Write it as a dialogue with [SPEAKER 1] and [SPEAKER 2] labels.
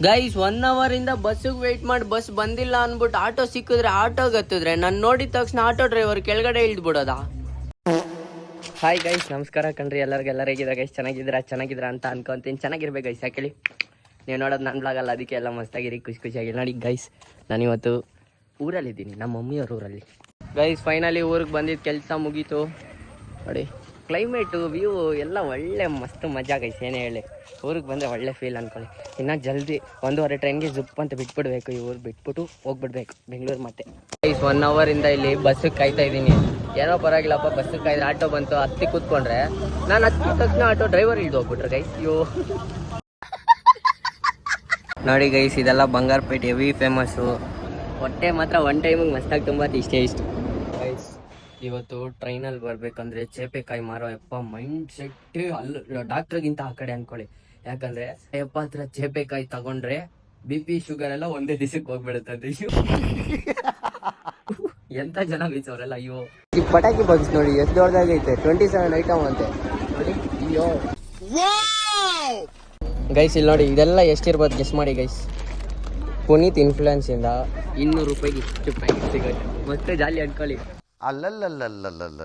[SPEAKER 1] Guys 1 hour ಇಂದ ಬಸ್ಸಿಗೆ wait ಮಾಡಿ ಬಸ್ ಬಂದಿಲ್ಲ ಅನ್ಬಿಟ್ಟು ಆಟೋ ಸಿಕ್ಕಿದ್ರೆ ಆಟೋಗೆ ಹತ್ತಿದ್ರೆ ನಾನು ನೋಡಿದ ತಕ್ಷಣ ಆಟೋ ಡ್ರೈವರ್ ಕೆಳಗಡೆ ಇಳ್ದು ಬಿಡೋದ. ಹಾಯ್ ಗೈಸ್, ನಮಸ್ಕಾರ ಕಣ್ರಿ ಎಲ್ಲರಿಗೆಲ್ಲ ಹೇಗಿದ್ರೆ ಗೈಸ್, ಚೆನ್ನಾಗಿದ್ರ ಅಂತ ಅನ್ಕೊಂತೀನಿ. ಚೆನ್ನಾಗಿರ್ಬೇಕು ಗೈಸ್, ಯಾಕೇಳಿ ನೀವು ನೋಡೋದು ನನ್ನ ಬ್ಲಾಗಲ್ಲ, ಅದಕ್ಕೆ ಎಲ್ಲ ಮಸ್ತಾಗಿರಿ, ಖುಷಿಯಾಗಿ ನೋಡಿ. ಗೈಸ್ ನಾನಿವತ್ತು ಊರಲ್ಲಿದ್ದೀನಿ, ನಮ್ಮ ಮಮ್ಮಿಯವ್ರ ಊರಲ್ಲಿ. ಗೈಸ್ ಫೈನಲಿ ಊರಿಗೆ ಬಂದಿದ್ದು, ಕೆಲಸ ಮುಗೀತು ನೋಡಿ. ಕ್ಲೈಮೇಟು ವ್ಯೂ ಎಲ್ಲ ಒಳ್ಳೆ ಮಸ್ತ್ ಮಜಾ ಗೈಸ್. ಏನೇ ಹೇಳಿ, ಊರಿಗೆ ಬಂದರೆ ಒಳ್ಳೆ ಫೀಲ್ ಅನ್ಕೊಳ್ಳಿ. ಇನ್ನು ಜಲ್ದಿ 1:15 ಟ್ರೈನ್ಗೆ ಜುಪ್ ಅಂತ ಬಿಟ್ಬಿಡ್ಬೇಕು, ಈ ಊರು ಬಿಟ್ಬಿಟ್ಟು ಹೋಗ್ಬಿಡ್ಬೇಕು ಬೆಂಗಳೂರು. ಮತ್ತೆ ಗೈಸ್ 1 hour ಇಂದ ಇಲ್ಲಿ ಬಸ್ಸಿಗೆ ಕಾಯ್ತಾ ಇದ್ದೀನಿ. ಏನೋ ಪರವಾಗಿಲ್ಲಪ್ಪ, ಬಸ್ಸಿಗೆ ಕಾಯ್ದ್ರೆ ಆಟೋ ಬಂತು, ಹತ್ತಿ ಕೂತ್ಕೊಂಡ್ರೆ ನಾನು ಹತ್ತಿದ ತಕ್ಷಣ ಆಟೋ ಡ್ರೈವರ್ ಇಳ್ದು ಹೋಗ್ಬಿಟ್ರೆ ಗೈಸ್. ಅಯ್ಯೋ ನೋಡಿ ಗೈಸ್, ಇದೆಲ್ಲ ಬಂಗಾರಪೇಟೆ ಹೆವಿ ಫೇಮಸ್ಸು. ಹೊಟ್ಟೆ ಮಾತ್ರ ಒನ್ ಟೈಮಿಗೆ ಮಸ್ತಾಗಿ ತುಂಬ ಇಷ್ಟು ಗೈಸ್. ಇವತ್ತು ಟ್ರೈನಲ್ಲಿ ಬರ್ಬೇಕಂದ್ರೆ ಚೇಪೆಕಾಯಿ ಮಾರೋ ಯಪ್ಪ ಮೈಂಡ್ ಸೆಟ್ ಅಲ್ಲಿ ಡಾಕ್ಟ್ರಿಗಿಂತ ಆ ಕಡೆ ಅನ್ಕೊಳ್ಳಿ. ಯಾಕಂದ್ರೆ ಯಪ್ಪ ಹತ್ರ ಚೇಪೆಕಾಯಿ ತಗೊಂಡ್ರೆ BP ಶುಗರ್ ಎಲ್ಲ ಒಂದೇ ದಿವಸಕ್ಕೆ ಹೋಗ್ಬಿಡುತ್ತೆ. ಎಂತ ಜನ ಬೀಸವ್ರಲ್ಲ. ಅಯ್ಯೋ ಈ ಪಟಾಕಿ ಬಾಕ್ಸ್ ನೋಡಿ ಎಷ್ಟು ದೊಡ್ಡದಾಗೈತೆ, 27 ಐಟಮ್ ಅಂತೆ ನೋಡಿ. ಅಯ್ಯೋ ಗೈಸ್ ಇಲ್ಲಿ ನೋಡಿ, ಇದೆಲ್ಲ ಎಷ್ಟಿರ್ಬೋದು ಗೆಸ್ ಮಾಡಿ ಗೈಸ್. ಪುನೀತ್ ಇನ್ಫ್ಲೂಯೆನ್ಸ್ ಇಂದ 200 ರೂಪಾಯಿಗೆ ಇಷ್ಟು ಪ್ಯಾಕೆಟ್ ಸಿಗುತ್ತೆ. ಮತ್ತೆ ಜಾಲಿ ಅನ್ಕೊಳ್ಳಿ.
[SPEAKER 2] ಅಲ್ಲಲ್ಲಲ್ಲಲ್ಲಲ್ಲ